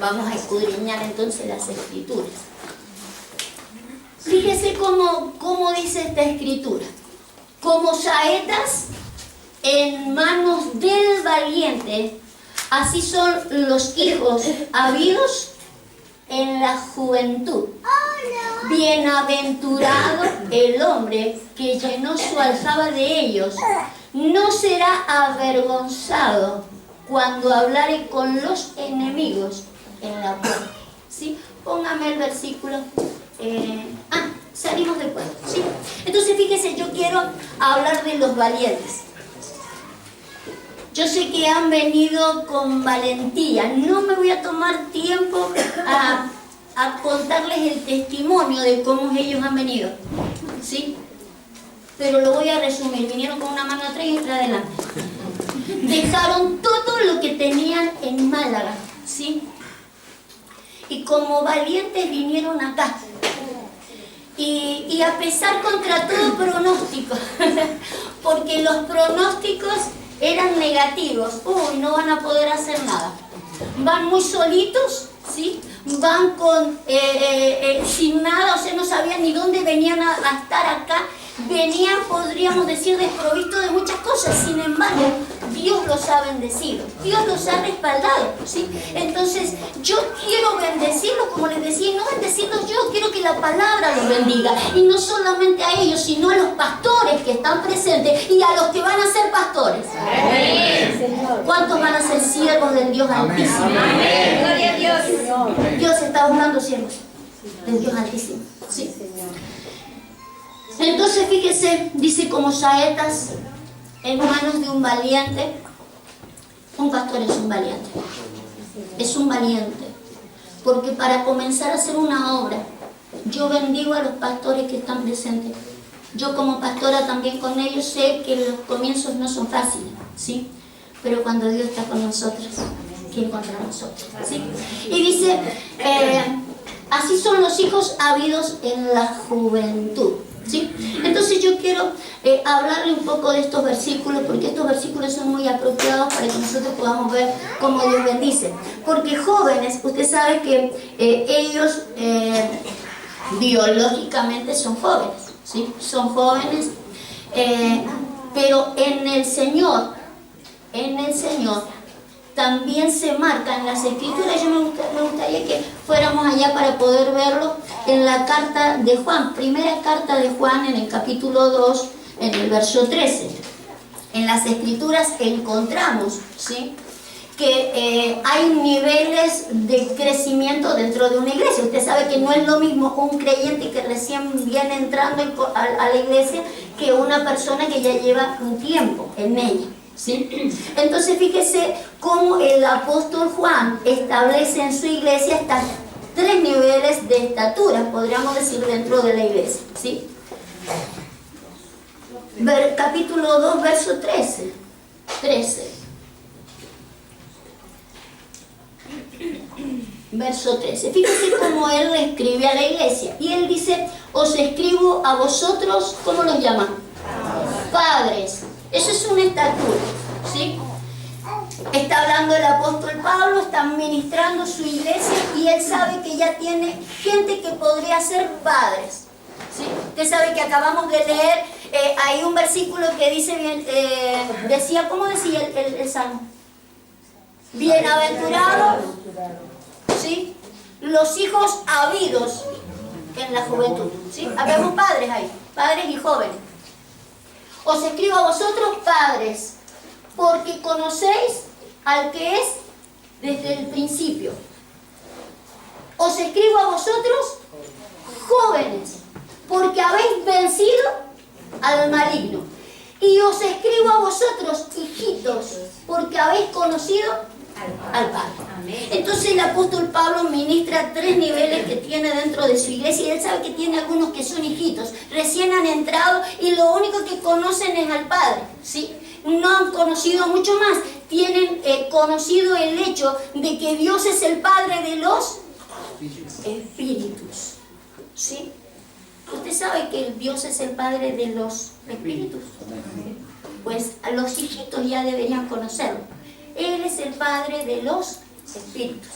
Vamos a escudriñar entonces las escrituras. Fíjese cómo dice esta escritura. Como saetas en manos del valiente, así son los hijos habidos en la juventud. Bienaventurado el hombre que llenó su aljaba de ellos. No será avergonzado cuando hablare con los enemigos en la puerta. ¿Sí? Póngame el versículo. Salimos del pueblo. ¿Sí? Entonces fíjese, yo quiero hablar de los valientes. Yo sé que han venido con valentía. No me voy a tomar tiempo a contarles el testimonio de cómo ellos han venido. ¿Sí? Pero lo voy a resumir. Vinieron con una mano atrás y otra adelante. Dejaron todo lo que tenían en Málaga. ¿Sí? Y como valientes vinieron acá. Y a pesar contra todo pronóstico, porque los pronósticos eran negativos. Uy, no van a poder hacer nada. Van muy solitos, ¿sí? Van sin nada, o sea, no sabían ni dónde venían a estar acá. Venían, podríamos decir, desprovistos de muchas cosas. Sin embargo, Dios los ha bendecido, Dios los ha respaldado, ¿sí? Entonces, yo quiero bendecirlos, como les decía, y no bendecirlos yo, quiero que la palabra los bendiga. Y no solamente a ellos, sino a los pastores que están presentes y a los que van a ser pastores. Amén. ¿Cuántos van a ser siervos del Dios Altísimo? Amén. Gloria a Dios. Dios está buscando siervos del Dios Altísimo. Sí. Entonces, fíjese, dice como saetas en manos de un valiente. Un pastor es un valiente. Es un valiente. Porque para comenzar a hacer una obra, yo bendigo a los pastores que están presentes. Yo como pastora también con ellos sé que los comienzos no son fáciles, ¿sí? Pero cuando Dios está con nosotros, ¿quién contra nosotros? ¿Sí? Y dice, así son los hijos habidos en la juventud. ¿Sí? Entonces yo quiero hablarle un poco de estos versículos, porque estos versículos son muy apropiados para que nosotros podamos ver cómo Dios bendice. Porque jóvenes, usted sabe que ellos biológicamente son jóvenes, ¿sí? Son jóvenes, pero en el Señor también se marca en las escrituras. Yo me gustaría que fuéramos allá para poder verlo en la carta de Juan, primera carta de Juan, en el capítulo 2, en el verso 13. En las escrituras encontramos, ¿sí?, que hay niveles de crecimiento dentro de una iglesia. Usted sabe que no es lo mismo un creyente que recién viene entrando a la iglesia que una persona que ya lleva un tiempo en ella. ¿Sí? Entonces fíjese cómo el apóstol Juan establece en su iglesia estas 3 niveles de estatura, podríamos decir, dentro de la iglesia, ¿sí? Capítulo 2, verso 13. Verso 13. Fíjese cómo él le escribe a la iglesia. Y él dice, os escribo a vosotros, ¿cómo los llaman? Padres. Eso es una estatura, ¿sí? Está hablando el apóstol Pablo, está ministrando su iglesia y él sabe que ya tiene gente que podría ser padres, ¿sí? Usted sabe que acabamos de leer, hay un versículo que dice, decía, ¿cómo decía el salmo? Bienaventurado, ¿sí?, los hijos habidos en la juventud, ¿sí? Habemos padres ahí, padres y jóvenes. Os escribo a vosotros, padres, porque conocéis al que es desde el principio. Os escribo a vosotros, jóvenes, porque habéis vencido al maligno. Y os escribo a vosotros, hijitos, porque habéis conocido al Padre. Entonces el apóstol Pablo ministra 3 niveles que tiene dentro de su iglesia, y él sabe que tiene algunos que son hijitos, recién han entrado y lo único que conocen es al Padre, ¿sí? No han conocido mucho más, tienen conocido el hecho de que Dios es el Padre de los espíritus, ¿sí? Usted sabe que Dios es el Padre de los espíritus, pues a los hijitos ya deberían conocerlo. Él es el Padre de los espíritus.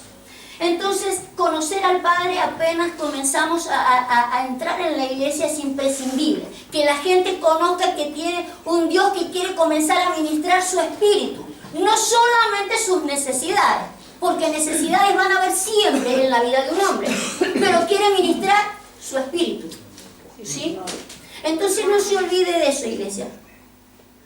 Entonces, conocer al Padre apenas comenzamos a entrar en la iglesia es imprescindible. Que la gente conozca que tiene un Dios que quiere comenzar a ministrar su espíritu. No solamente sus necesidades, porque necesidades van a haber siempre en la vida de un hombre, pero quiere ministrar su espíritu. ¿Sí? Entonces no se olvide de eso, iglesia.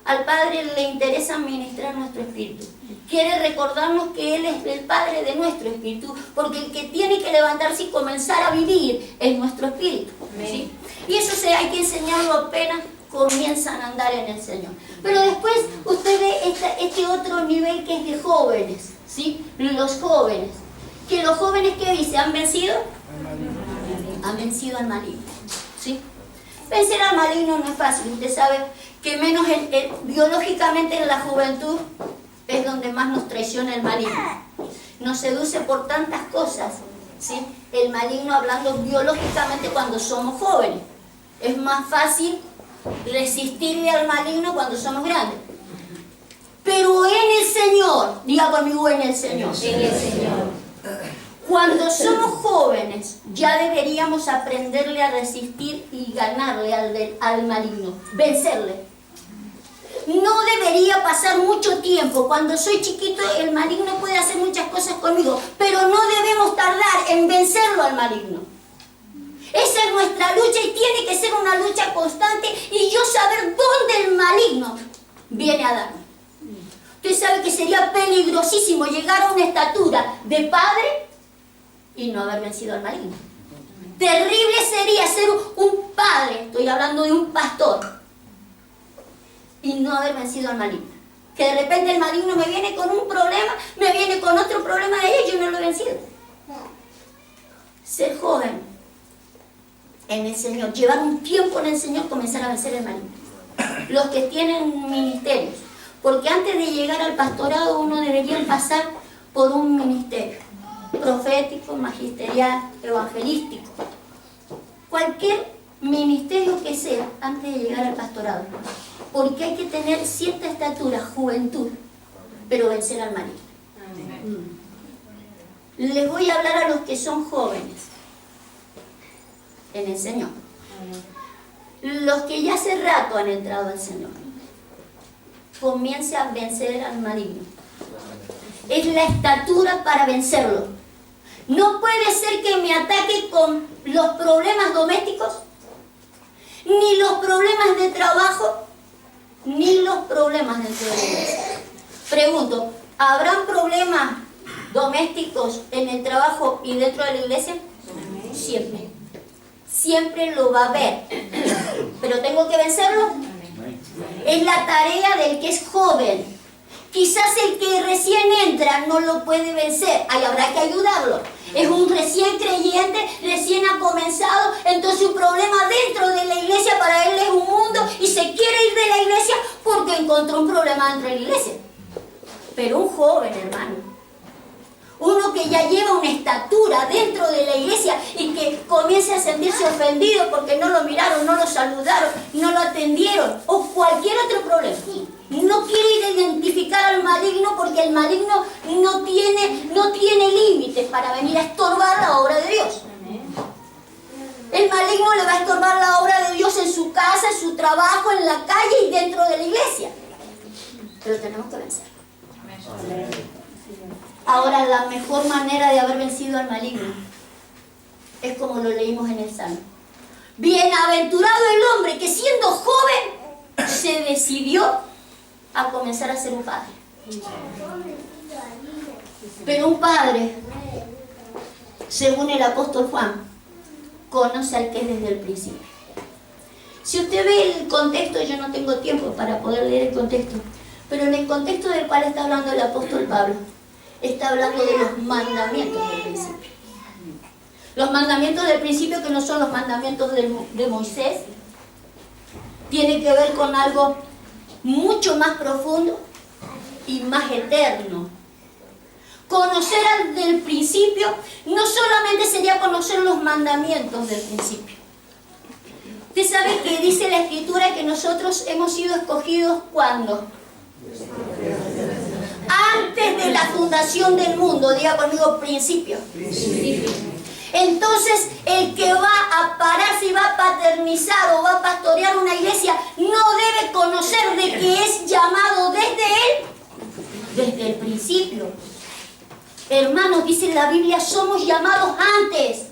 Al Padre le interesa ministrar nuestro espíritu. Quiere recordarnos que Él es el Padre de nuestro espíritu, porque el que tiene que levantarse y comenzar a vivir es nuestro espíritu. ¿Sí? Y eso hay que enseñarlo apenas comienzan a andar en el Señor. Pero después usted ve este otro nivel que es de jóvenes, ¿sí? Los jóvenes. Que los jóvenes, ¿qué dice? ¿Han vencido? Han vencido al maligno, ¿sí? Vencer al maligno no es fácil. Usted sabe que menos biológicamente en la juventud es donde más nos traiciona el maligno. Nos seduce por tantas cosas, ¿sí? El maligno, hablando biológicamente, cuando somos jóvenes. Es más fácil resistirle al maligno cuando somos grandes. Pero en el Señor, diga conmigo, en el Señor. En el Señor. Cuando somos jóvenes, ya deberíamos aprenderle a resistir y ganarle al maligno, vencerle. No debería pasar mucho tiempo. Cuando soy chiquito, el maligno puede hacer muchas cosas conmigo, pero no debemos tardar en vencerlo al maligno. Esa es nuestra lucha y tiene que ser una lucha constante y yo saber dónde el maligno viene a darme. Usted sabe que sería peligrosísimo llegar a una estatura de padre y no haber vencido al maligno. Terrible sería ser un padre, estoy hablando de un pastor, y no haber vencido al maligno. Que de repente el maligno me viene con un problema, me viene con otro problema de ellos y yo no lo he vencido. Ser joven en el Señor, llevar un tiempo en el Señor, comenzar a vencer el maligno. Los que tienen ministerios, porque antes de llegar al pastorado uno debería pasar por un ministerio profético, magisterial, evangelístico, cualquier ministerio que sea antes de llegar al pastorado, porque hay que tener cierta estatura, juventud, pero vencer al maligno. Les voy a hablar a los que son jóvenes en el Señor, los que ya hace rato han entrado al Señor. Comience a vencer al maligno. Es la estatura para vencerlo. No puede ser que me ataque con los problemas domésticos, ni los problemas de trabajo, ni los problemas dentro de la iglesia. Pregunto, ¿habrán problemas domésticos en el trabajo y dentro de la iglesia? Siempre. Siempre lo va a haber. ¿Pero tengo que vencerlo? Es la tarea del que es joven. Quizás el que recién entra no lo puede vencer, ahí habrá que ayudarlo. Es un recién creyente, recién ha comenzado, entonces un problema dentro de la iglesia para él es un mundo y se quiere ir de la iglesia porque encontró un problema dentro de la iglesia. Pero un joven, hermano, uno que ya lleva una estatura dentro de la iglesia y que comience a sentirse ofendido porque no lo miraron, no lo saludaron, no lo atendieron o cualquier otro problema. No quiere identificar al maligno porque el maligno no tiene límites para venir a estorbar la obra de Dios. El maligno le va a estorbar la obra de Dios en su casa, en su trabajo, en la calle y dentro de la iglesia. Pero tenemos que vencer. Ahora, la mejor manera de haber vencido al maligno es como lo leímos en el Salmo. Bienaventurado el hombre que siendo joven se decidió a comenzar a ser un padre. Pero un padre, según el apóstol Juan, conoce al que es desde el principio. Si usted ve el contexto, yo no tengo tiempo para poder leer el contexto, pero en el contexto del cual está hablando el apóstol Pablo, está hablando de los mandamientos del principio. Los mandamientos del principio, que no son los mandamientos de Moisés, tienen que ver con algo mucho más profundo y más eterno. Conocer al del principio no solamente sería conocer los mandamientos del principio. Usted sabe que dice la Escritura que nosotros hemos sido escogidos ¿cuándo? antes de la fundación del mundo. Diga conmigo, principio. Entonces, el que va a pararse y va a paternizar o va a pastorear una iglesia, no debe conocer de que es llamado desde el principio. Hermanos, dice la Biblia, somos llamados antes.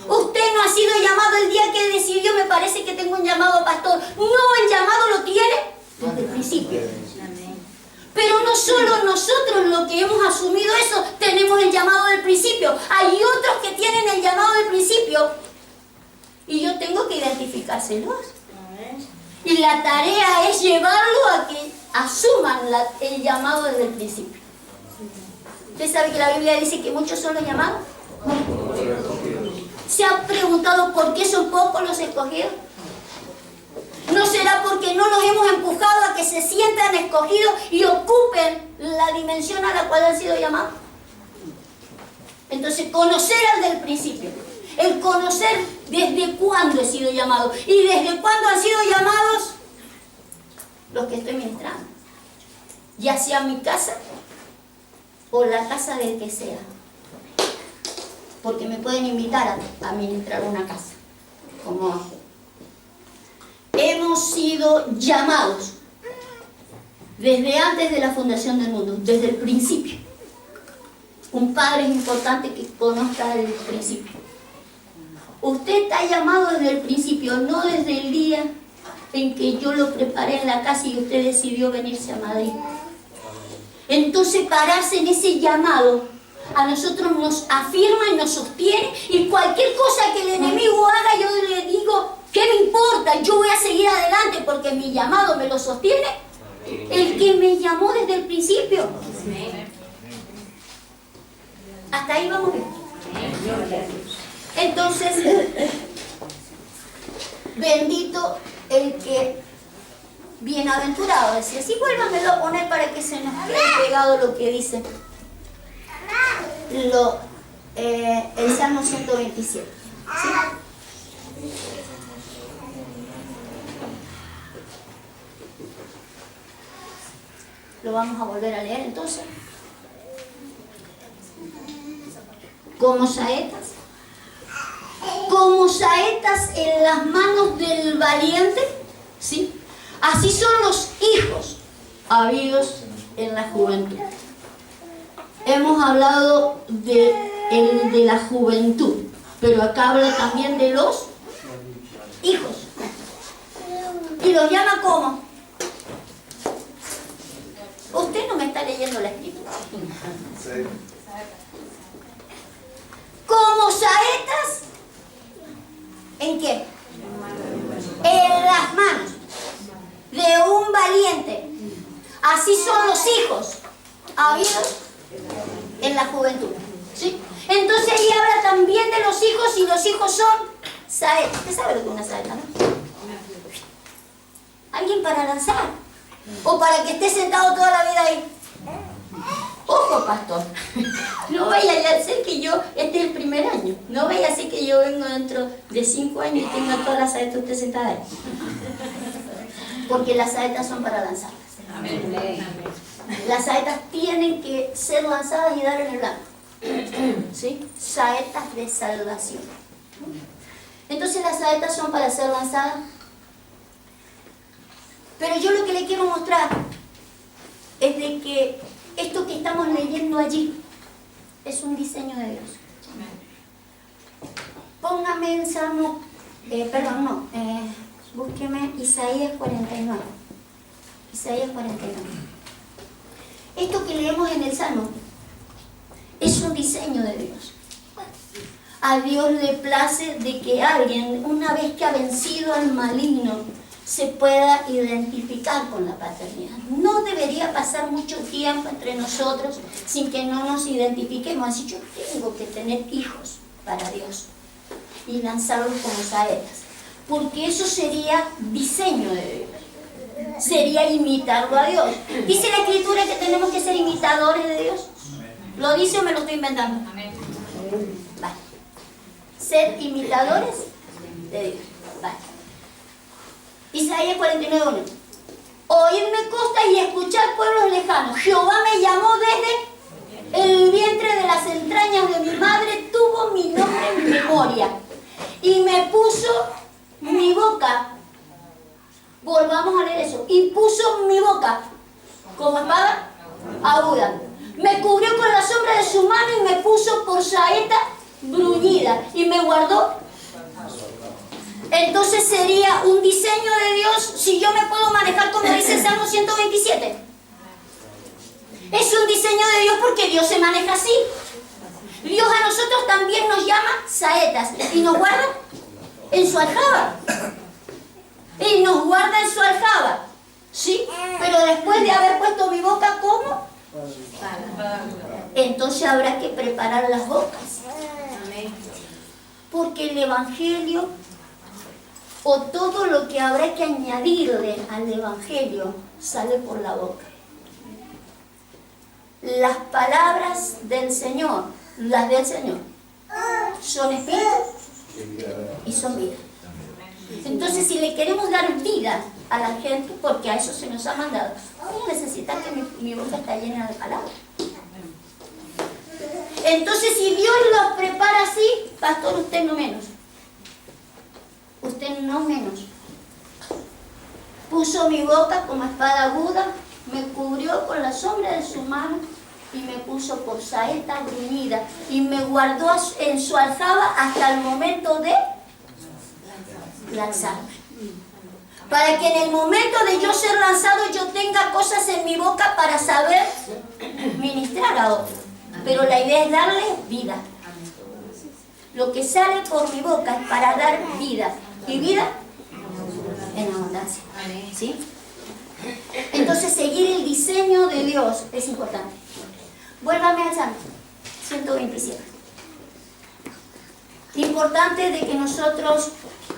Usted no ha sido llamado el día que decidió, me parece que tengo un llamado pastor. No, el llamado lo tiene desde el principio. Pero no solo nosotros los que hemos asumido eso, tenemos el llamado del principio. Hay otros que tienen el llamado del principio. Y yo tengo que identificárselos. Y la tarea es llevarlo a que asuman el llamado desde el principio. ¿Usted sabe que la Biblia dice que muchos son los llamados? ¿Se ha preguntado por qué son pocos los escogidos? ¿No será porque no los hemos empujado a que se sientan escogidos y ocupen la dimensión a la cual han sido llamados? Entonces, conocer al del principio. El conocer desde cuándo he sido llamado. Y desde cuándo han sido llamados los que estoy ministrando. Ya sea mi casa o la casa del que sea. Porque me pueden invitar a ministrar una casa. Como hemos sido llamados desde antes de la fundación del mundo, desde el principio. Un padre es importante que conozca el principio. Usted está llamado desde el principio, no desde el día en que yo lo preparé en la casa y usted decidió venirse a Madrid. Entonces, pararse en ese llamado a nosotros nos afirma y nos sostiene, y cualquier cosa que el enemigo haga, yo le digo, ¿qué me importa? Yo voy a seguir adelante porque mi llamado me lo sostiene el que me llamó desde el principio. Hasta ahí vamos bien. Entonces, bendito el que, bienaventurado, decía, sí, vuélvamelo a poner para que se nos quede pegado lo que dice el Salmo 127. ¿Sí? Lo vamos a volver a leer entonces. Como saetas en las manos del valiente, ¿sí? Así son los hijos habidos en la juventud. Hemos hablado de la juventud, pero acá habla también de los hijos. ¿Y los llama cómo? Usted no me está leyendo la escritura. Como saetas, ¿en qué? En las manos de un valiente. Así son los hijos habidos en la juventud. ¿Sí? Entonces ahí habla también de los hijos, y los hijos son saetas. ¿Usted sabe lo que es una saeta, no? Alguien para lanzar, o para que esté sentado toda la vida ahí. Ojo, pastor, no vaya a ser que yo, este es el primer año, no vaya a ser que yo vengo dentro de 5 años y tenga todas las saetas usted sentada ahí. Porque las saetas son para lanzarlas. Amén. Las saetas tienen que ser lanzadas y dar en el blanco. ¿Sí? Saetas de salvación. Entonces las saetas son para ser lanzadas. Pero yo lo que le quiero mostrar es de que esto que estamos leyendo allí es un diseño de Dios. Póngame en Salmo, búsqueme Isaías 49. Isaías 49. Esto que leemos en el Salmo es un diseño de Dios. A Dios le place de que alguien, una vez que ha vencido al maligno, se pueda identificar con la paternidad. No debería pasar mucho tiempo entre nosotros sin que no nos identifiquemos. Así, yo tengo que tener hijos para Dios y lanzarlos como saetas, porque eso sería diseño de Dios, sería imitarlo a Dios. ¿Dice la Escritura que tenemos que ser imitadores de Dios? ¿Lo dice o me lo estoy inventando? Amén. Vale. Ser imitadores de Dios. Vale. Isaías 49:1. oírme costas y escuchar pueblos lejanos. Jehová me llamó desde el vientre de las entrañas de mi madre, tuvo mi nombre en mi memoria y me puso mi boca. Volvamos a leer eso. Y puso mi boca como espada aguda. Me cubrió con la sombra de su mano y me puso por saeta bruñida y me guardó. Entonces sería un diseño de Dios si yo me puedo manejar como dice el Salmo 127. Es un diseño de Dios porque Dios se maneja así. Dios a nosotros también nos llama saetas y nos guarda en su aljaba. Y nos guarda en su aljaba. ¿Sí? Pero después de haber puesto mi boca como, entonces habrá que preparar las bocas. Porque el Evangelio, o todo lo que habrá que añadirle al Evangelio, sale por la boca. Las palabras del Señor, las del Señor, son espíritu y son vida. Entonces, si le queremos dar vida a la gente, porque a eso se nos ha mandado, vamos a necesitar que mi boca está llena de palabras. Entonces, si Dios los prepara así, pastor, usted no menos. Usted no menos. Puso mi boca como espada aguda, me cubrió con la sombra de su mano y me puso por saeta bruñida y me guardó en su aljaba hasta el momento de lanzarme. Para que en el momento de yo ser lanzado yo tenga cosas en mi boca para saber ministrar a otros. Pero la idea es darle vida. Lo que sale por mi boca es para dar vida. Y vida en abundancia. ¿Sí? Entonces seguir el diseño de Dios es importante. Vuélvame al Salmo 127. Importante de que nosotros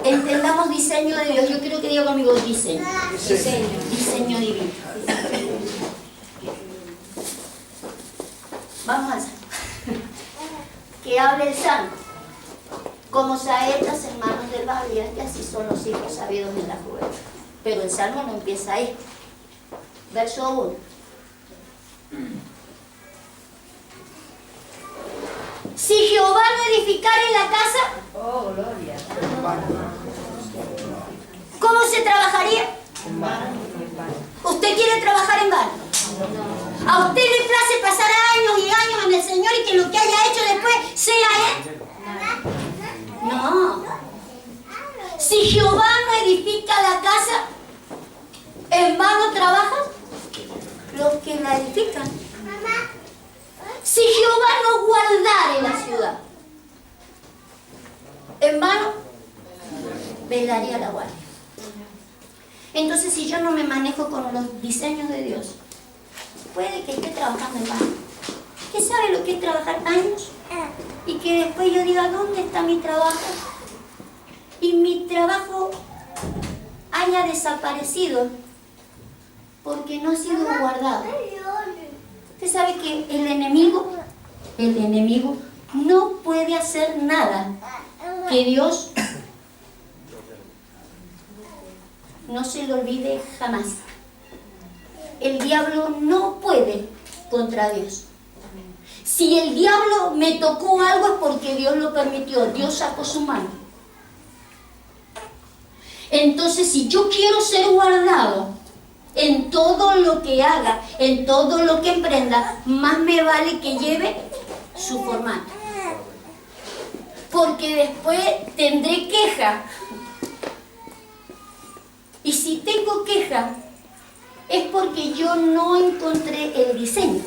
entendamos diseño de Dios. Yo quiero que diga conmigo diseño. Diseño divino. Vamos al Salmo. Que hable el Salmo. Como saetas en manos del valiente, así son los hijos sabidos en la juventud. Pero el Salmo no empieza ahí. Verso 1. Si Jehová no edificare la casa, ¿cómo se trabajaría? ¿Usted quiere trabajar en vano? ¿A usted le place pasar años y años en el Señor y que lo que haya hecho después sea Él? No. Si Jehová no edifica la casa, en vano trabajan los que la edifican. Si Jehová no guardare la ciudad, en vano velaría la guardia. Entonces, si yo no me manejo con los diseños de Dios, puede que esté trabajando en vano. ¿Qué sabe lo que es trabajar años? Y que después yo diga, ¿dónde está mi trabajo? Y mi trabajo haya desaparecido porque no ha sido guardado. Usted sabe que el enemigo no puede hacer nada que Dios no se le olvide jamás. El diablo no puede contra Dios. Si el diablo me tocó algo es porque Dios lo permitió, Dios sacó su mano. Entonces, si yo quiero ser guardado en todo lo que haga, en todo lo que emprenda, más me vale que lleve su formato. Porque después tendré queja. Y si tengo queja, es porque yo no encontré el diseño.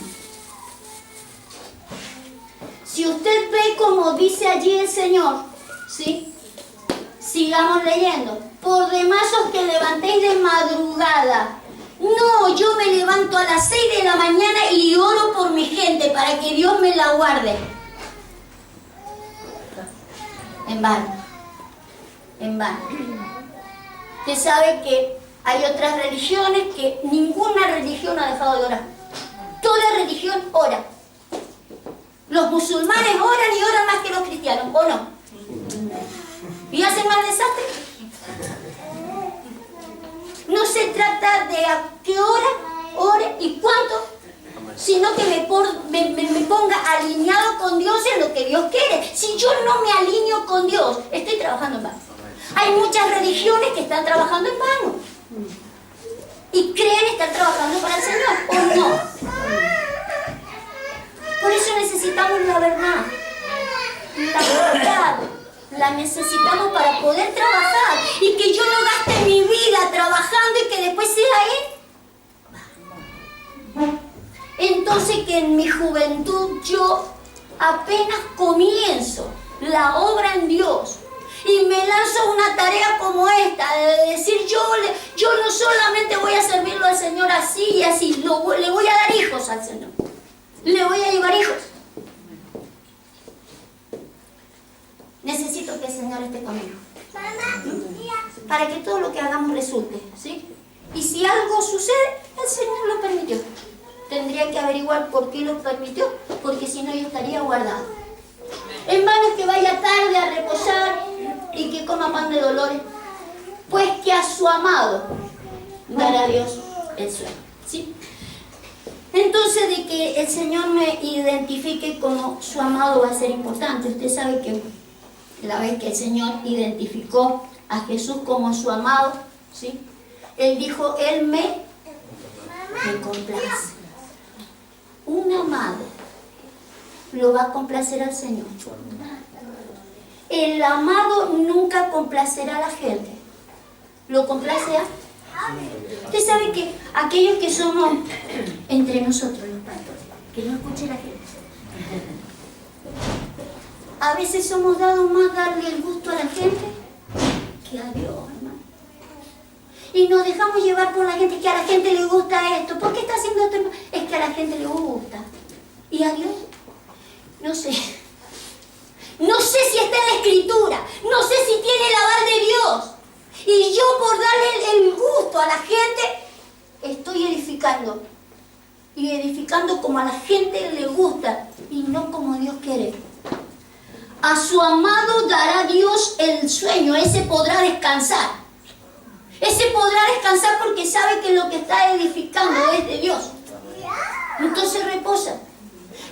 Si usted ve como dice allí el Señor, ¿sí? Sigamos leyendo. Por demás os que levantéis de madrugada. No, yo me levanto a las 6 de la mañana y oro por mi gente para que Dios me la guarde. En vano. En vano. Usted sabe que hay otras religiones que ninguna religión ha dejado de orar. Toda religión ora. Los musulmanes oran y oran más que los cristianos, ¿o no? ¿Y hacen más desastre? No se trata de Dios quiere. Si yo no me alineo con Dios, estoy trabajando en vano. Hay muchas religiones que están trabajando en vano y creen estar trabajando para el Señor, ¿o no? Por eso necesitamos la verdad, la necesitamos para poder trabajar y que yo no gaste mi vida trabajando y que después sea Él. Entonces que en mi juventud yo apenas comienzo la obra en Dios y me lanzo una tarea como esta, de decir yo no solamente voy a servirlo al Señor así y así, le voy a dar hijos al Señor, le voy a llevar hijos. Necesito que el Señor esté conmigo, para que todo lo que hagamos resulte, ¿sí? Y si algo sucede, el Señor lo permitió. Tendría que averiguar por qué lo permitió, porque si no yo estaría guardado. En vano es que vaya tarde a reposar y que coma pan de dolores, pues que a su amado dará Dios el sueño, ¿sí? Entonces, de que el Señor me identifique como su amado va a ser importante. Usted sabe que la vez que el Señor identificó a Jesús como su amado, ¿sí? Él dijo, Él me complace. Un amado lo va a complacer al Señor. El amado nunca complacerá a la gente. ¿Lo complace a? Usted sabe que aquellos que somos entre nosotros los pastores, que no escuche la gente, a veces somos dados más darle el gusto a la gente que a Dios, hermano. Y nos dejamos llevar por la gente, que a la gente le gusta esto. ¿Por qué está haciendo esto? Es que a la gente le gusta. ¿Y a Dios? No sé. No sé si está en la Escritura. No sé si tiene el aval de Dios. Y yo por darle el gusto a la gente, estoy edificando. Y edificando como a la gente le gusta y no como Dios quiere. A su amado dará Dios el sueño. Ese podrá descansar. Ese podrá descansar porque sabe que lo que está edificando es de Dios. Entonces reposa.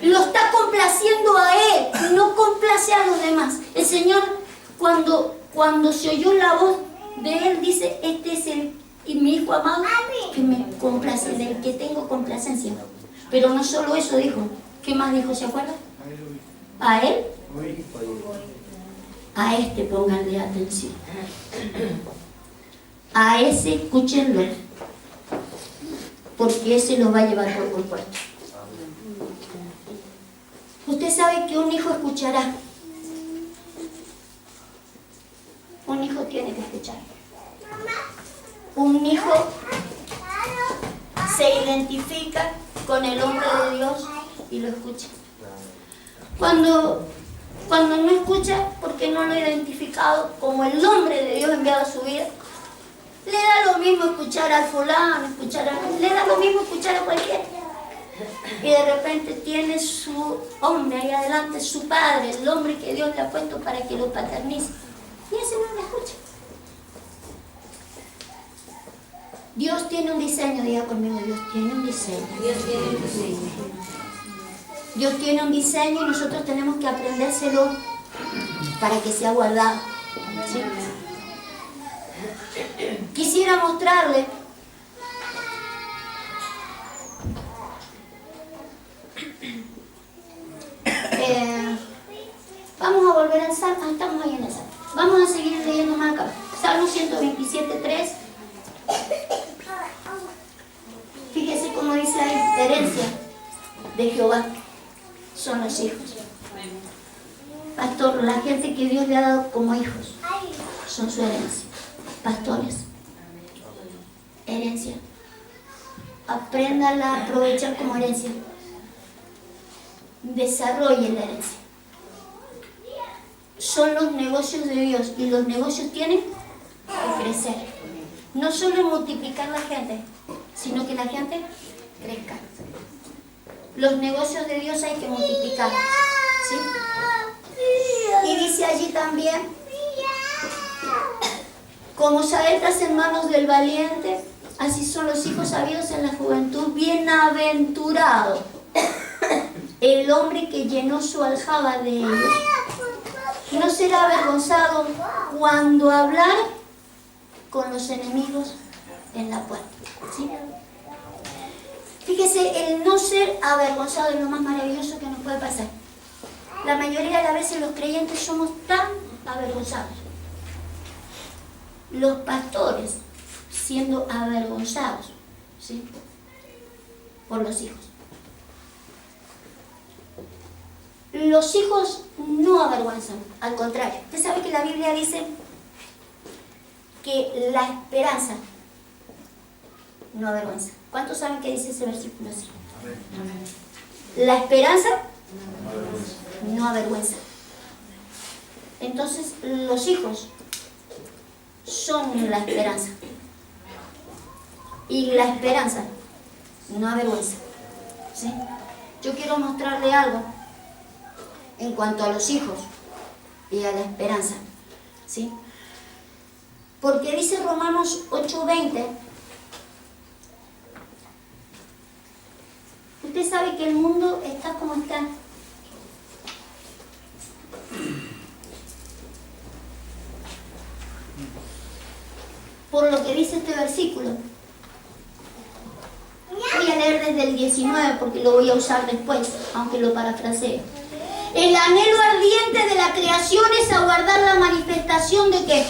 Lo está complaciendo a Él, no complace a los demás. El Señor, cuando se oyó la voz de Él, dice, este es mi hijo amado que me complace, del que tengo complacencia. Pero no solo eso dijo. ¿Qué más dijo? ¿Se acuerdan? A Él, a este pónganle atención. A ese escúchenlo, porque ese lo va a llevar por completo. Usted sabe que un hijo escuchará. Un hijo tiene que escuchar. Un hijo se identifica con el hombre de Dios y lo escucha. Cuando no escucha, porque no lo ha identificado como el hombre de Dios enviado a su vida, le da lo mismo escuchar al fulano, le da lo mismo escuchar a cualquiera. Y de repente tiene su hombre ahí adelante, su padre, el hombre que Dios le ha puesto para que lo paternice. Y ese no le escucha. Dios tiene un diseño, diga conmigo, Dios tiene un diseño. Dios tiene un diseño. Dios tiene un diseño y nosotros tenemos que aprendérselo para que sea guardado. ¿Sí? Quisiera mostrarle vamos a volver al Salmo. Estamos ahí en el Salmo. Vamos a seguir leyendo más acá. Salmo 127:3. Fíjese cómo dice ahí, herencia de Jehová son los hijos. Pastor, la gente que Dios le ha dado como hijos son su herencia. Pastores, herencia. Apréndala a aprovechar como herencia. Desarrollen la herencia. Son los negocios de Dios y los negocios tienen que crecer. No solo multiplicar la gente, sino que la gente crezca. Los negocios de Dios hay que multiplicar. ¿Sí? Y dice allí también, como saetas en manos del valiente, así son los hijos sabios en la juventud. Bienaventurado el hombre que llenó su aljaba de ellos, no será avergonzado cuando hablar con los enemigos en la puerta. ¿Sí? Fíjese, el no ser avergonzado es lo más maravilloso que nos puede pasar. La mayoría de las veces los creyentes somos tan avergonzados. Los pastores siendo avergonzados, ¿sí?, por los hijos. Los hijos no avergüenzan, al contrario. Usted sabe que la Biblia dice que la esperanza no avergüenza. ¿Cuántos saben qué dice ese versículo así? La esperanza no avergüenza. Entonces, los hijos son la esperanza. Y la esperanza no avergüenza. ¿Sí? Yo quiero mostrarle algo en cuanto a los hijos y a la esperanza. ¿Sí? Porque dice Romanos 8:20. Usted sabe que el mundo está como está. Por lo que dice este versículo. Voy a leer desde el 19 porque lo voy a usar después, aunque lo parafraseo. El anhelo ardiente de la creación es aguardar la manifestación ¿de qué?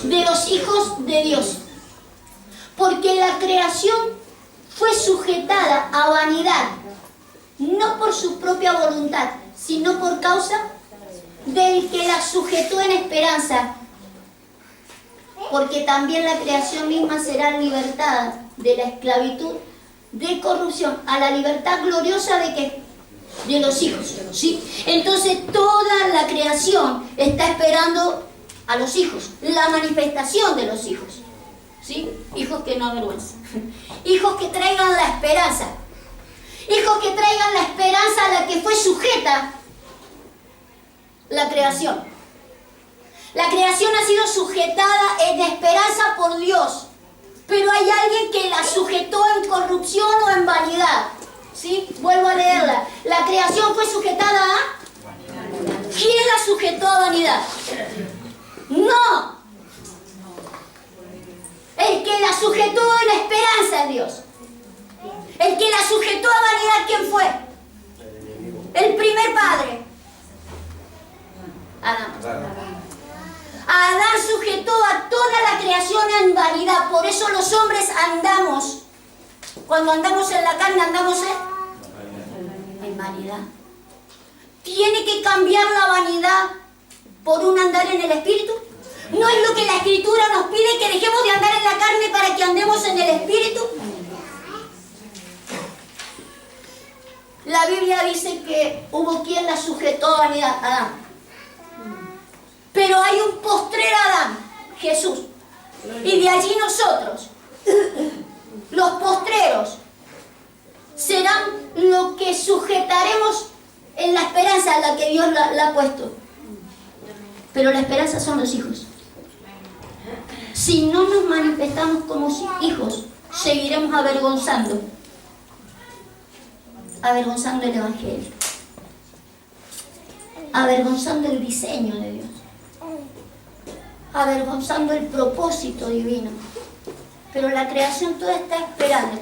De los hijos de Dios. Porque la creación fue sujetada a vanidad, no por su propia voluntad, sino por causa del que la sujetó en esperanza. Porque también la creación misma será libertada de la esclavitud de corrupción a la libertad gloriosa ¿de qué? De los hijos, ¿sí? Entonces toda la creación está esperando a los hijos, la manifestación de los hijos, ¿sí? Hijos que no avergüenzan, hijos que traigan la esperanza, hijos que traigan la esperanza a la que fue sujeta la creación. La creación ha sido sujetada en esperanza por Dios, pero hay alguien que la sujetó en corrupción o en vanidad. ¿Sí? Vuelvo a leerla. La creación fue sujetada a... ¿Quién la sujetó a vanidad? No. El que la sujetó en esperanza es Dios. El que la sujetó a vanidad, ¿quién fue? El primer padre. Adán. Adán sujetó a toda la creación en vanidad. Por eso los hombres andamos, cuando andamos en la carne, andamos en vanidad. ¿Tiene que cambiar la vanidad por un andar en el Espíritu? ¿No es lo que la Escritura nos pide, que dejemos de andar en la carne para que andemos en el Espíritu? La Biblia dice que hubo quien la sujetó a vanidad, Adán. Pero hay un postrer Adán, Jesús. Y de allí nosotros, los postreros, serán lo que sujetaremos en la esperanza a la que Dios la ha puesto. Pero la esperanza son los hijos. Si no nos manifestamos como hijos, seguiremos avergonzando el Evangelio, avergonzando el diseño de Dios, avergonzando el propósito divino. Pero la creación toda está esperando.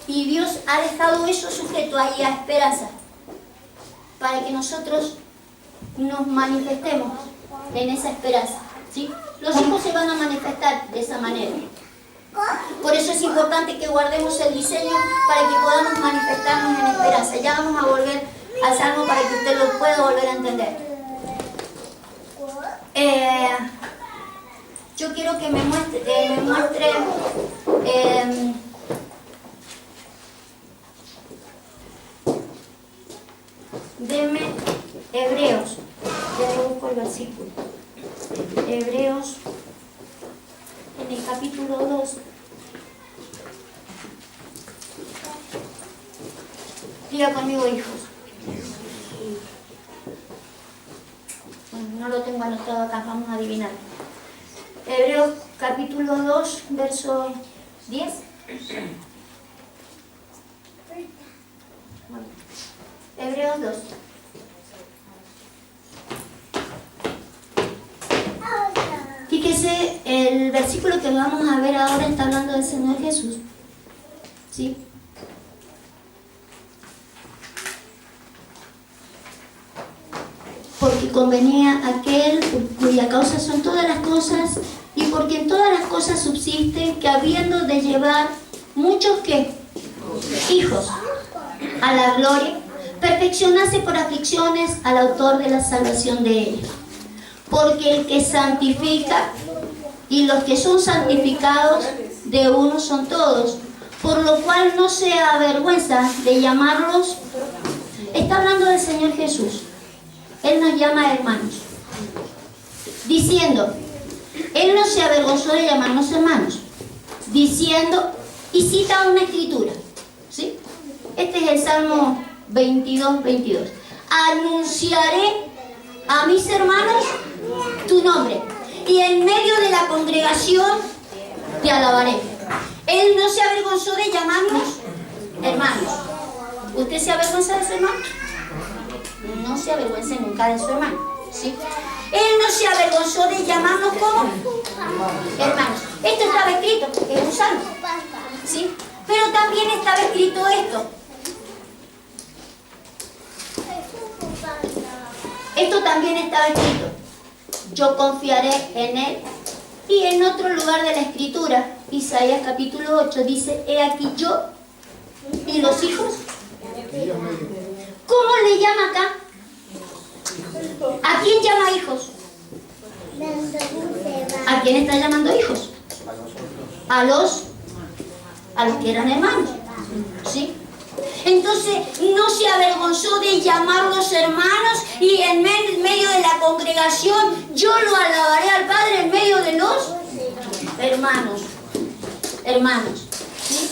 Y Dios ha dejado eso sujeto ahí a esperanza, para que nosotros nos manifestemos en esa esperanza, ¿sí? Los hijos se van a manifestar de esa manera. Por eso es importante que guardemos el diseño para que podamos manifestarnos en esperanza. Ya vamos a volver al Salmo para que usted lo pueda volver a entender. Yo quiero que me muestre deme Hebreos. Ya le busco el versículo. Hebreos, en el capítulo 2. Diga conmigo, hijos. Bueno, no lo tengo anotado acá, vamos a adivinar. Hebreos capítulo 2, verso 10. Hebreos 2. Fíjese, el versículo que vamos a ver ahora está hablando del Señor Jesús. ¿Sí? Porque convenía aquel por cuya causa son todas las cosas, y porque en todas las cosas subsisten, que habiendo de llevar muchos ¿qué? Hijos a la gloria, perfeccionase por aflicciones al autor de la salvación de ellos. Porque el que santifica y los que son santificados de uno son todos, por lo cual no se avergüenza de llamarlos. Está hablando del Señor Jesús. Él nos llama hermanos, diciendo, Él no se avergonzó de llamarnos hermanos, diciendo, y cita una escritura, ¿sí? Este es el Salmo 22, 22. Anunciaré a mis hermanos tu nombre, y en medio de la congregación te alabaré. Él no se avergonzó de llamarnos hermanos. ¿Usted se avergüenza de su hermano? No se avergüence nunca de su hermano, ¿sí? Él no se avergonzó de llamarnos como hermanos. Esto estaba escrito, es un salmo, ¿sí? Pero también estaba escrito esto. Esto también estaba escrito. Yo confiaré en Él. Y en otro lugar de la Escritura, Isaías capítulo 8, dice, he aquí yo y los hijos. ¿Cómo le llama acá? ¿A quién llama hijos? ¿A quién está llamando hijos? A los que eran hermanos, ¿sí? Entonces no se avergonzó de llamarlos hermanos, y en medio de la congregación yo lo alabaré al Padre en medio de los hermanos, ¿sí?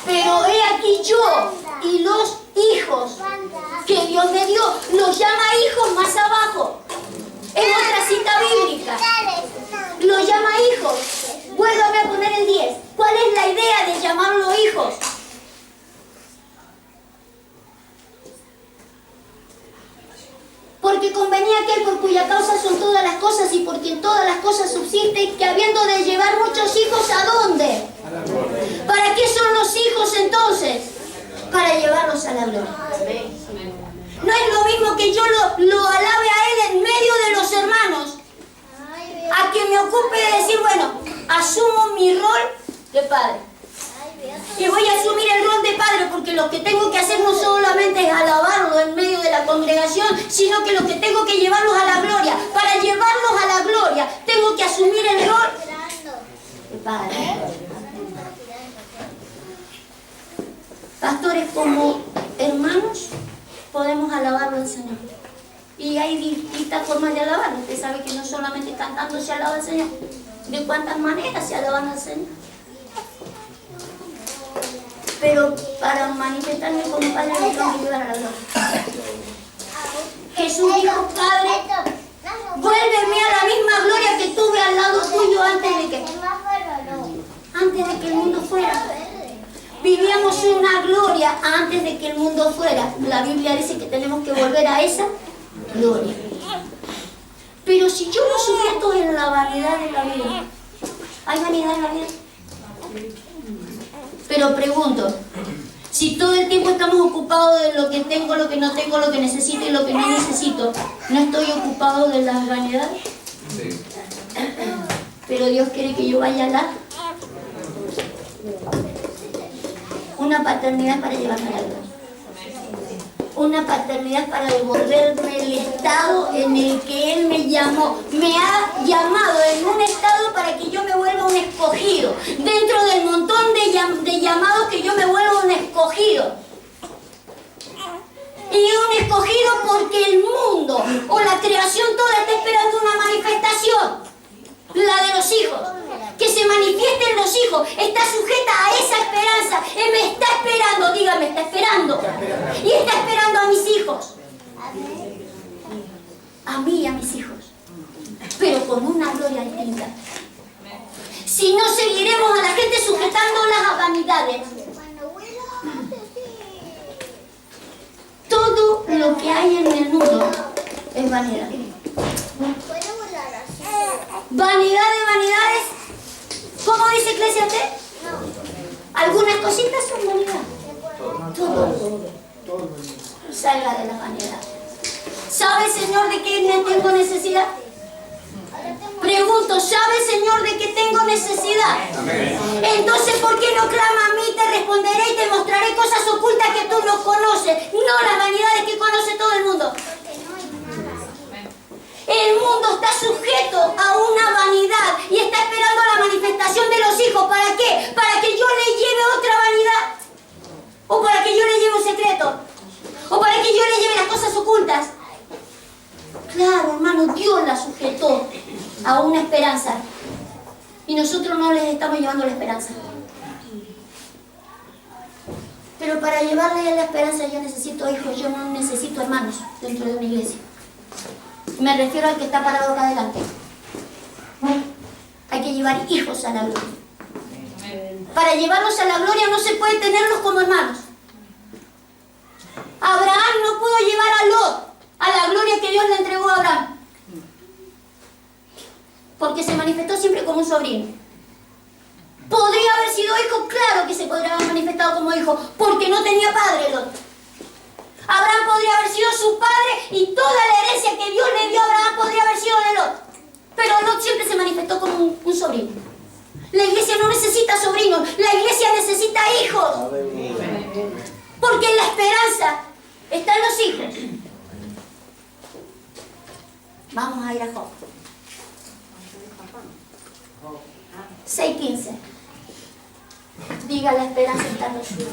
Pero he aquí yo y los hijos que Dios me dio. Los llama hijos más abajo, en otra cita bíblica. Los llama hijos. Vuélvame a poner el 10. ¿Cuál es la idea de llamarlos hijos? Porque convenía aquel por cuya causa son todas las cosas, y porque en todas las cosas subsiste, que habiendo de llevar muchos hijos, ¿a dónde? ¿Para qué son los hijos entonces? Para llevarlos a la gloria. No es lo mismo que yo lo alabe a Él en medio de los hermanos, a que me ocupe de decir, bueno, asumo mi rol de padre. Y voy a asumir el rol de padre, porque lo que tengo que hacer no solamente es alabarlo en medio de la congregación, sino que lo que tengo que llevarlos a la gloria. Para llevarlos a la gloria, tengo que asumir el rol de padre. Pastores, como hermanos, podemos alabarlo al Señor. Y hay distintas formas de alabarlo. Usted sabe que no solamente cantando se alaba al Señor. ¿De cuántas maneras se alaban al Señor? Pero para manifestarme como Padre, me tengo que llevar a la gloria. Jesús dijo, Padre, vuélveme a la misma gloria que tuve al lado tuyo antes de que el mundo fuera. Vivíamos una gloria antes de que el mundo fuera. La Biblia dice que tenemos que volver a esa gloria. Pero si yo no sujeto en la vanidad de la vida, ¿hay vanidad en la vida? Pero pregunto, si todo el tiempo estamos ocupados de lo que tengo, lo que no tengo, lo que necesito y lo que no necesito, ¿no estoy ocupado de las vanidades? Sí. Pero Dios quiere que yo vaya a la una paternidad para llevarme a la gloria. Una paternidad para devolverme el estado en el que Él me llamó. Me ha llamado en un estado para que yo me vuelva un escogido. Dentro del montón de llamados, que yo me vuelva un escogido. Y un escogido porque el mundo o la creación toda está esperando una manifestación. La de los hijos. Que se manifiesten los hijos. Está sujeta a esa esperanza. Él me está esperando. Dígame, está esperando. Y está esperando a mis hijos. A mí y a mis hijos. Pero con una gloria distinta. Si no, seguiremos a la gente sujetándolas a vanidades. todo lo que hay en el mundo es vanidad. Vanidad de vanidades. ¿Cómo dice Eclesiastés? Algunas cositas son vanidad. Todo. Salga de la vanidad. ¿Sabe el Señor de qué tengo necesidad? Pregunto, ¿sabe el Señor de qué tengo necesidad? Entonces, ¿por qué no clama a mí? Te responderé y te mostraré cosas ocultas que tú no conoces, no las vanidades que conoce todo el mundo. El mundo está sujeto a una vanidad y está esperando la manifestación de los hijos. ¿Para qué? Para que yo le lleve otra vanidad. O para que yo le lleve un secreto. O para que yo le lleve las cosas ocultas. Claro, hermano, Dios la sujetó a una esperanza. Y nosotros no les estamos llevando la esperanza. Pero para llevarle a la esperanza yo necesito hijos, yo no necesito hermanos dentro de una iglesia. Me refiero al que está parado acá adelante. Hay que llevar hijos a la gloria. Para llevarlos a la gloria no se puede tenerlos como hermanos. Abraham no pudo llevar a Lot a la gloria que Dios le entregó a Abraham. Porque se manifestó siempre como un sobrino. ¿Podría haber sido hijo? Claro que se podría haber manifestado como hijo, porque no tenía padre Lot. Abraham podría haber sido su padre y toda la herencia que Dios le dio a Abraham podría haber sido de Lot. Pero Lot siempre se manifestó como un sobrino. La iglesia no necesita sobrinos, la iglesia necesita hijos. Porque la esperanza está en los hijos. Vamos a ir a Job. 6:15. Diga, la esperanza está en los hijos.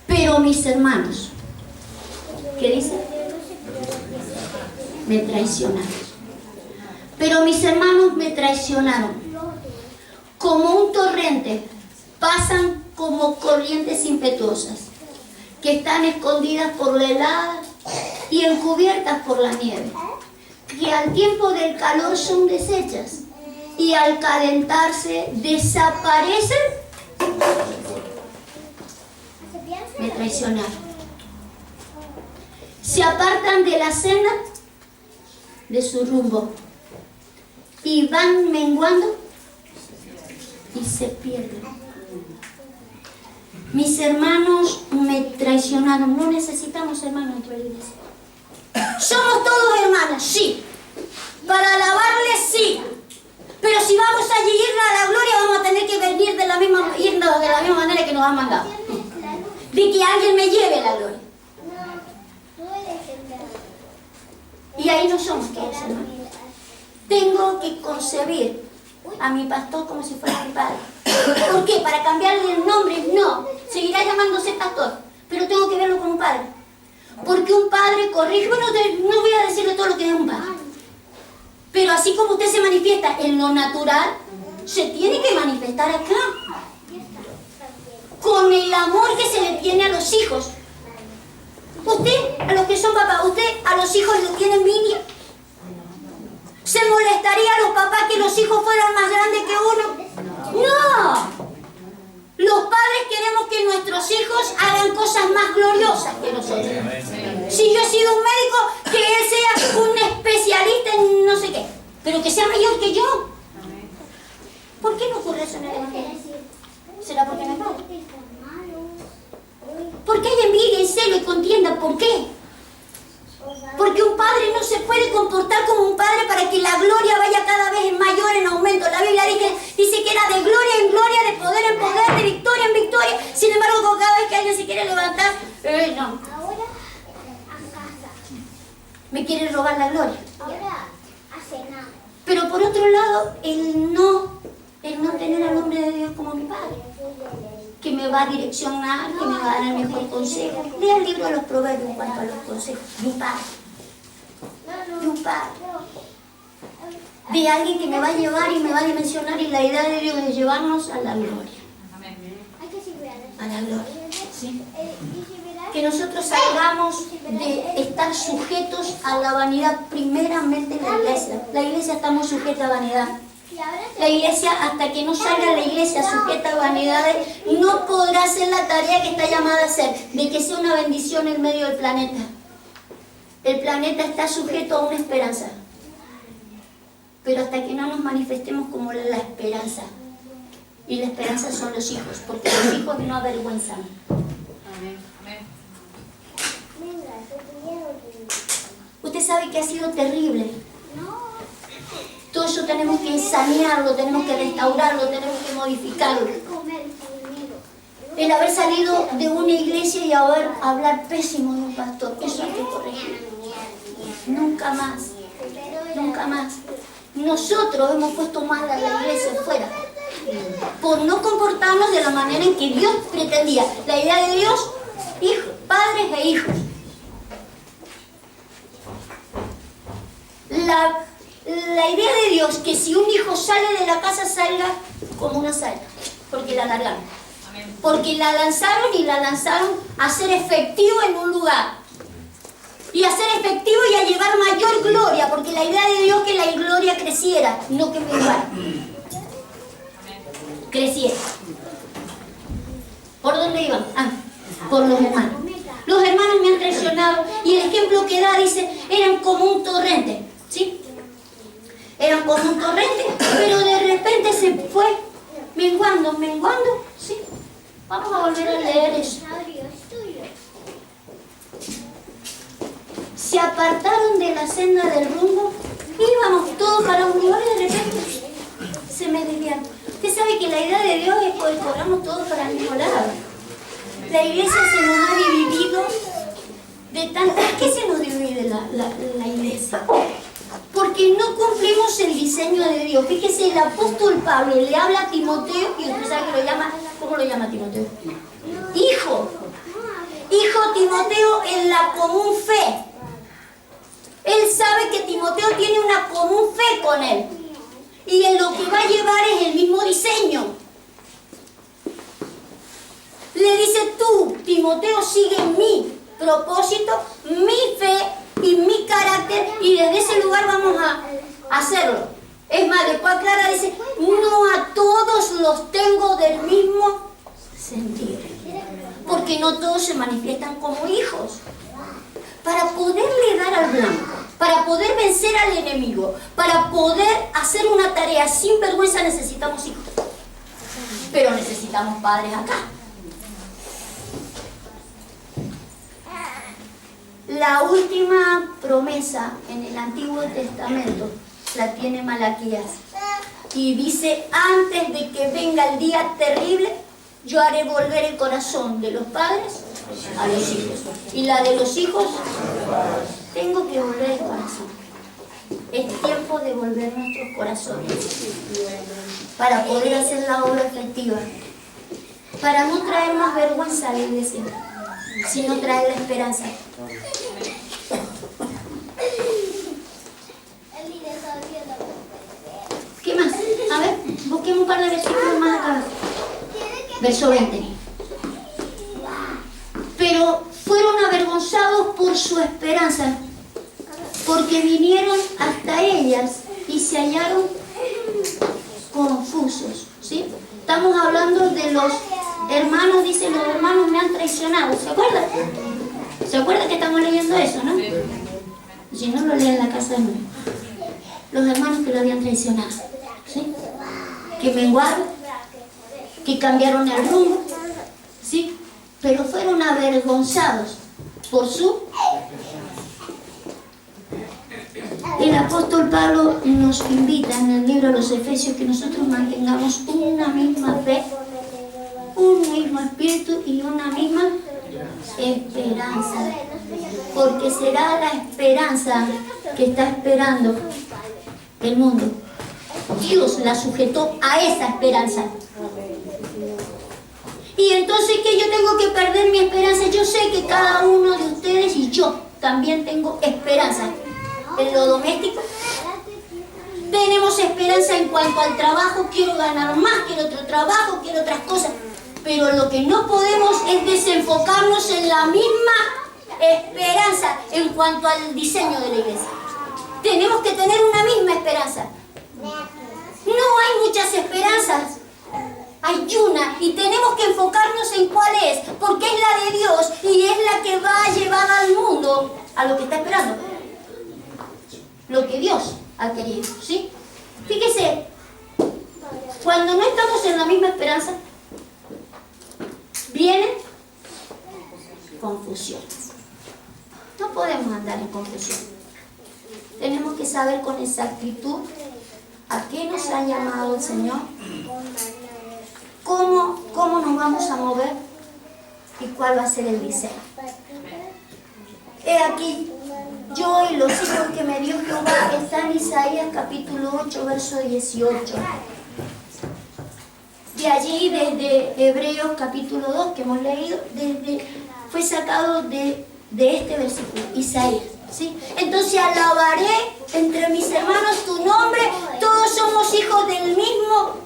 Pero mis hermanos, ¿qué dice? Me traicionaron. Pero mis hermanos me traicionaron. Como un torrente, pasan como corrientes impetuosas, que están escondidas por la helada y encubiertas por la nieve, que al tiempo del calor son deshechas y al calentarse desaparecen. Me traicionaron. Se apartan de la senda de su rumbo y van menguando y se pierden. Mis hermanos me traicionaron. No necesitamos hermanos dentro de la iglesia. Somos todos hermanas, sí. Para alabarles, sí. Pero si vamos a ir a la gloria, vamos a tener que venir de la misma manera que nos han mandado. De que alguien me lleve a la gloria. Y ahí no somos todos hermanos. Tengo que concebir a mi pastor como si fuera mi padre. ¿Por qué? ¿Para cambiarle el nombre? No. Seguirá llamándose pastor, pero tengo que verlo como un padre. Porque un padre corrige. Bueno, no voy a decirle todo lo que es un padre. Pero así como usted se manifiesta en lo natural, se tiene que manifestar acá. Con el amor que se le tiene a los hijos. Usted, a los que son papás, usted a los hijos les tiene envidia. ¿Se molestaría a los papás que los hijos fueran más grandes que uno? No. Los padres queremos que nuestros hijos hagan cosas más gloriosas que nosotros. Si yo he sido un médico, que él sea un especialista en no sé qué, pero que sea mayor que yo. ¿Por qué no ocurre eso en el evangelio? ¿Será porque me paga? ¿Por qué hay envidia y celo y contienda? ¿Por qué? Porque un padre no se puede comportar como un padre para que la gloria vaya cada vez en mayor, en aumento. La Biblia dice que era de gloria en gloria, de poder en poder, de victoria en victoria. Sin embargo, cada vez que alguien se quiere levantar, no. Me quiere robar la gloria. Pero por otro lado, el no tener al hombre de Dios como mi padre, que me va a direccionar, que me va a dar el mejor consejo. Lea el libro de los Proverbios en cuanto a los consejos de un padre. De un padre. De alguien que me va a llevar y me va a dimensionar, y la idea de Dios es llevarnos a la gloria. para gloria, ¿sí? Que nosotros salgamos de estar sujetos a la vanidad, primeramente la iglesia. La iglesia está muy sujeta a vanidad. La iglesia, hasta que no salga la iglesia sujeta a vanidades, no podrá hacer la tarea que está llamada a hacer, de que sea una bendición en medio del planeta. El planeta está sujeto a una esperanza, pero hasta que no nos manifestemos como la esperanza, y la esperanza son los hijos, porque los hijos no avergüenzan. Usted sabe que ha sido terrible. Todo eso tenemos que sanearlo, tenemos que restaurarlo, tenemos que modificarlo. El haber salido de una iglesia y hablar pésimo de un pastor, eso hay que corregir. Nunca más, nunca más. Nosotros hemos puesto mal a la iglesia fuera por no comportarnos de la manera en que Dios pretendía. La idea de Dios, hijos, padres e hijos. La idea de Dios que si un hijo sale de la casa salga como una salga, porque la largaron. Porque la lanzaron y la lanzaron a ser efectivo en un lugar. Y a ser efectivo y a llevar mayor gloria, porque la idea de Dios es que la gloria creciera, no que menguara. Creciera. ¿Por dónde iban? Por los hermanos. Los hermanos me han traicionado y el ejemplo que da dice, eran como un torrente, ¿sí? Eran como un torrente, pero de repente se fue menguando, ¿sí? Vamos a volver a leer eso. Se apartaron de la senda del rumbo, íbamos todos para un lugar y de repente se me desviaron. Usted sabe que la idea de Dios es que corramos todos para el mismo lado. La iglesia se nos ha dividido de tantas... ¿Qué se nos divide la iglesia? Porque no cumplimos el diseño de Dios. Fíjese, el apóstol Pablo le habla a Timoteo y usted sabe que lo llama... ¿Cómo lo llama Timoteo? Hijo. Hijo Timoteo en la común fe. Él sabe que Timoteo tiene una común fe con él. Y en lo que va a llevar es el mismo diseño. Le dice, tú, Timoteo, sigue mi propósito, mi fe y mi carácter, y desde ese lugar vamos a hacerlo. Es más, después aclara, dice, no a todos los tengo del mismo sentir, porque no todos se manifiestan como hijos. Para poderle dar al blanco, para poder vencer al enemigo, para poder hacer una tarea sin vergüenza, necesitamos hijos. Pero necesitamos padres acá. La última promesa en el Antiguo Testamento la tiene Malaquías. Y dice, antes de que venga el día terrible, yo haré volver el corazón de los padres a los hijos. Y la de los hijos, tengo que volver el corazón. Es tiempo de volver nuestros corazones para poder hacer la obra efectiva. Para no traer más vergüenza a la iglesia, sino traer la esperanza. ¿Qué más? A ver, busquemos un par de versículos más acá. Verso 20. Pero fueron avergonzados por su esperanza, porque vinieron hasta ellas y se hallaron confusos. ¿Sí? Estamos hablando de los hermanos, dice, los hermanos me han traicionado. ¿Se acuerdan? ¿Se acuerdan que estamos leyendo eso, no? Si no, lo leen en la casa de nuevo. Los hermanos que lo habían traicionado, ¿sí? Que menguaron, que cambiaron el rumbo, ¿sí? Pero fueron avergonzados por su... El apóstol Pablo nos invita en el libro de los Efesios que nosotros mantengamos una misma fe, un mismo espíritu y una misma esperanza, porque será la esperanza que está esperando el mundo. Dios la sujetó a esa esperanza. Y entonces, ¿qué? Yo tengo que perder mi esperanza. Yo sé que cada uno de ustedes y yo también tengo esperanza en lo doméstico. Tenemos esperanza en cuanto al trabajo. Quiero ganar más, quiero otro trabajo, quiero otras cosas. Pero lo que no podemos es desenfocarnos en la misma esperanza en cuanto al diseño de la iglesia. Tenemos que tener una misma esperanza. No hay muchas esperanzas. Hay una y tenemos que enfocarnos en cuál es, porque es la de Dios y es la que va a llevar al mundo a lo que está esperando. Lo que Dios ha querido, ¿sí? Fíjese, cuando no estamos en la misma esperanza, vienen confusiones. No podemos andar en confusión. Tenemos que saber con exactitud a qué nos ha llamado el Señor, cómo nos vamos a mover y cuál va a ser el diseño. He aquí, yo y los hijos que me dio Jehová, está en Isaías capítulo 8, verso 18. De allí, desde Hebreos capítulo 2 que hemos leído, fue sacado de este versículo, Isaías, ¿sí? Entonces alabaré entre mis hermanos tu nombre, todos somos hijos del mismo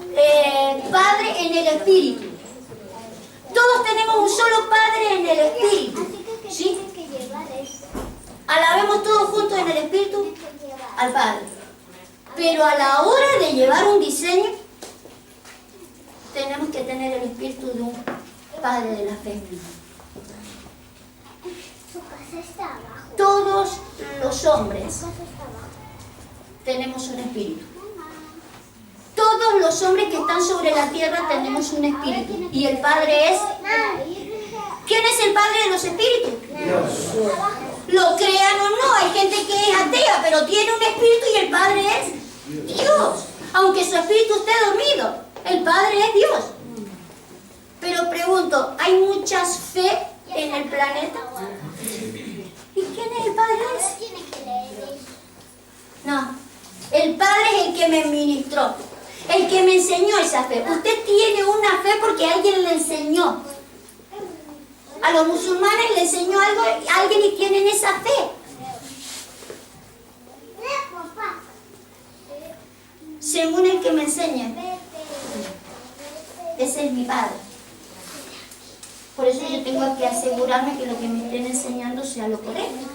Padre en el Espíritu. Todos tenemos un solo Padre en el Espíritu, ¿sí? Alabemos todos juntos en el Espíritu al Padre. Pero a la hora de llevar un diseño, tenemos que tener el espíritu de un Padre de la fe. Todos los hombres tenemos un espíritu. Todos los hombres que están sobre la tierra tenemos un espíritu. Y el Padre es... ¿Quién es el Padre de los espíritus? Dios. Lo crean o no, hay gente que es atea, pero tiene un espíritu y el Padre es Dios. Aunque su espíritu esté dormido, el Padre es Dios. Pero pregunto, ¿hay mucha fe en el planeta? ¿Y quién es el Padre? No, el Padre es el que me ministró, el que me enseñó esa fe. Usted tiene una fe porque alguien le enseñó. A los musulmanes le enseñó algo a alguien y tienen esa fe. Según el que me enseña, ese es mi Padre. Por eso yo tengo que asegurarme que lo que me estén enseñando sea lo correcto.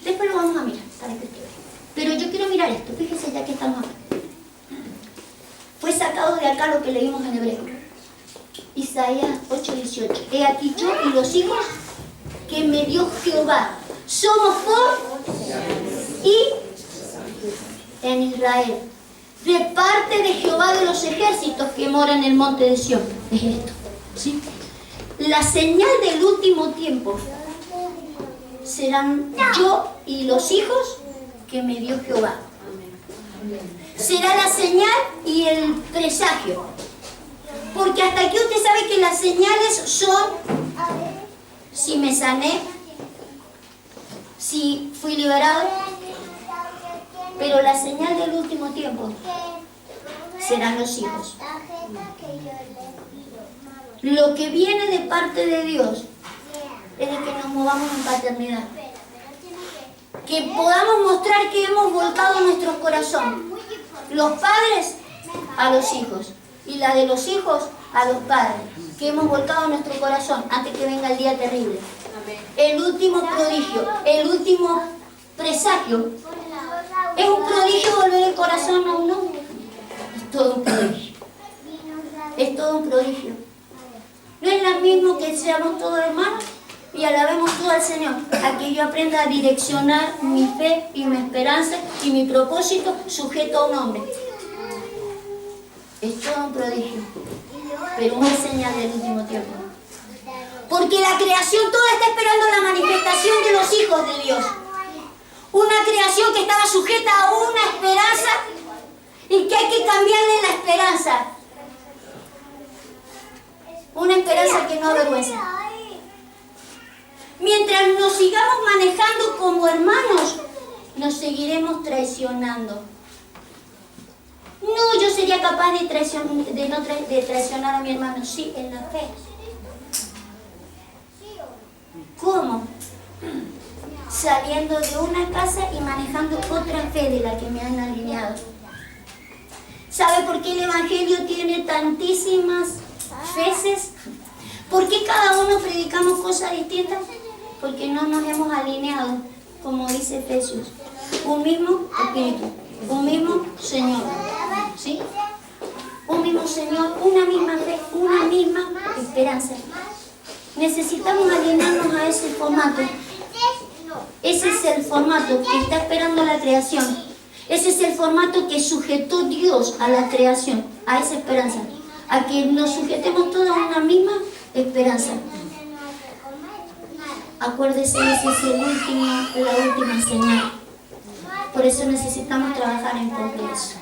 Después lo vamos a mirar, para que usted vea. Pero yo quiero mirar esto, fíjese ya que estamos acá. Fue sacado de acá lo que leímos en Hebreo. Isaías 8:18. He aquí yo y los hijos que me dio Jehová. Somos por y en Israel. De parte de Jehová de los ejércitos que mora en el monte de Sión. Es esto, ¿sí? La señal del último tiempo serán yo y los hijos que me dio Jehová. Será la señal y el presagio. Porque hasta aquí usted sabe que las señales son si me sané, si fui liberado. Pero la señal del último tiempo serán los hijos. Lo que viene de parte de Dios es de que nos movamos en paternidad. Que podamos mostrar que hemos volcado nuestro corazón. Los padres a los hijos y la de los hijos a los padres. Que hemos volcado nuestro corazón antes que venga el día terrible. El último prodigio, el último presagio. ¿Es un prodigio volver el corazón a uno? Es todo un prodigio. Es todo un prodigio. No es lo mismo que seamos todos hermanos y alabemos todo al Señor. A que yo aprenda a direccionar mi fe y mi esperanza y mi propósito sujeto a un hombre. Es todo un prodigio. Pero una señal del último tiempo. Porque la creación toda está esperando la manifestación de los hijos de Dios. Una creación que estaba sujeta a una esperanza y que hay que cambiarle la esperanza. Una esperanza que no avergüenza. Mientras nos sigamos manejando como hermanos, nos seguiremos traicionando. No, yo sería capaz de traicionar a mi hermano. Sí, en la fe. ¿Cómo? Saliendo de una casa y manejando otra fe de la que me han alineado. ¿Sabe por qué el Evangelio tiene tantísimas veces? ¿Por qué cada uno predicamos cosas distintas? Porque no nos hemos alineado, como dice Efesios. Un mismo Espíritu, un mismo Señor, ¿sí? Un mismo Señor, una misma fe, una misma esperanza. Necesitamos alinearnos a ese formato. Ese es el formato que está esperando la creación. Ese es el formato que sujetó Dios a la creación, a esa esperanza. A que nos sujetemos todos a una misma esperanza. Acuérdese, ese es la última señal. Por eso necesitamos trabajar en progreso.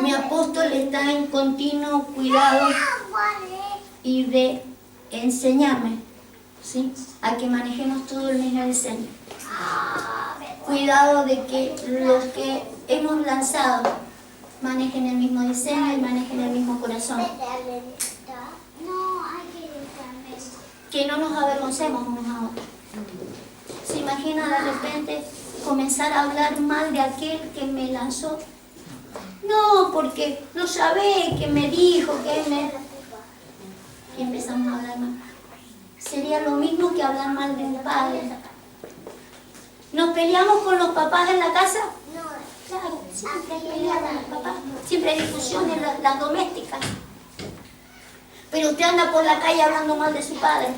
Mi apóstol está en continuo cuidado y de enseñarme, ¿sí?, a que manejemos todo el mismo diseño. Cuidado de que los que hemos lanzado manejen el mismo diseño y manejen el mismo corazón. Que no nos avergoncemos unos a otros. ¿Se imagina de repente comenzar a hablar mal de aquel que me lanzó? No, porque no sabe que me dijo, que me... Y empezamos a hablar mal. Sería lo mismo que hablar mal de un padre. ¿Nos peleamos con los papás en la casa? Claro, siempre hay peleas con los papás. Siempre hay discusiones, las domésticas. Pero usted anda por la calle hablando mal de su padre.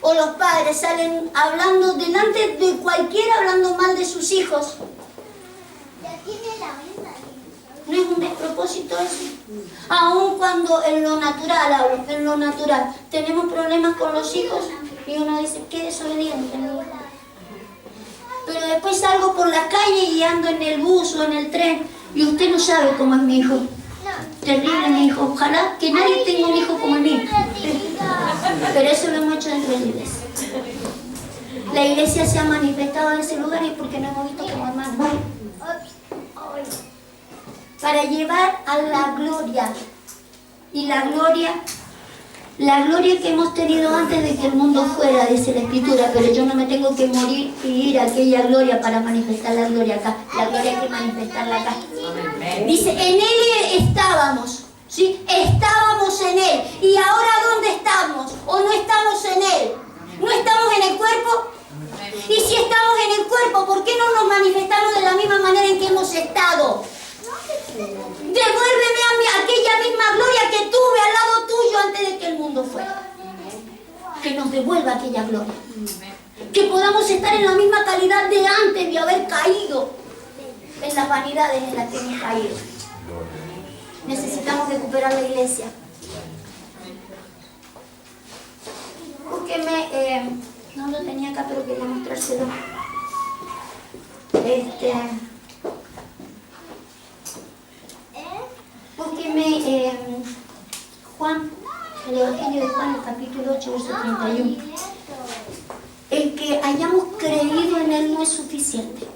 O los padres salen hablando delante de cualquiera, hablando mal de sus hijos. ¿No es un despropósito eso? Aun cuando en lo natural, hablo, en lo natural, tenemos problemas con los hijos y uno dice, qué desobediente mi hijo. Pero después salgo por la calle y ando en el bus o en el tren y usted no sabe cómo es mi hijo. Terrible mi hijo. Ojalá que nadie tenga un hijo como el mío. Pero eso lo hemos hecho dentro de la iglesia. La iglesia se ha manifestado en ese lugar y porque no hemos visto como hermanos. Para llevar a la gloria. Y la gloria que hemos tenido antes de que el mundo fuera, dice la Escritura, pero yo no me tengo que morir y ir a aquella gloria para manifestar la gloria acá. La gloria hay que manifestarla acá. Dice, en Él estábamos, ¿sí? Estábamos en Él. ¿Y ahora dónde estamos? ¿O no estamos en Él? ¿No estamos en el cuerpo? Y si estamos en el cuerpo, ¿por qué no nos manifestamos de la misma manera en que hemos estado? Devuélveme a mí aquella misma gloria que tuve al lado tuyo antes de que el mundo fuera. Que nos devuelva aquella gloria. Que podamos estar en la misma calidad de antes de haber caído en las vanidades en las que hemos caído. Necesitamos recuperar la iglesia. Búsqueme, no lo tenía acá pero quería mostrárselo. Búsqueme Juan, el Evangelio de Juan, el capítulo 8, verso 31. El que hayamos creído en Él no es suficiente.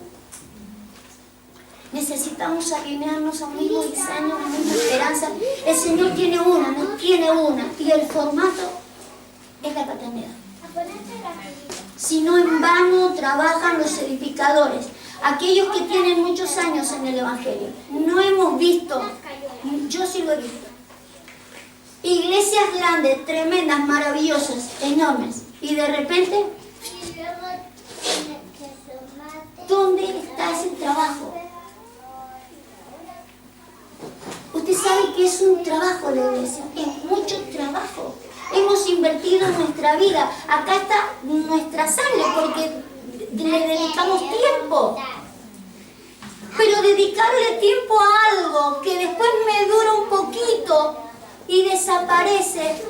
Necesitamos alinearnos a un mismo diseño, a una misma esperanza. El Señor tiene una, nos tiene una. Y el formato es la paternidad. Si no, en vano trabajan los edificadores. Aquellos que tienen muchos años en el Evangelio. No hemos visto, yo sí lo he visto, iglesias grandes, tremendas, maravillosas, enormes. Y de repente, ¿dónde está ese trabajo? Usted sabe que es un trabajo la iglesia, es mucho trabajo. Hemos invertido en nuestra vida. Acá está nuestra sangre porque le dedicamos tiempo. Pero dedicarle tiempo a algo que después me dura un poquito y desaparece,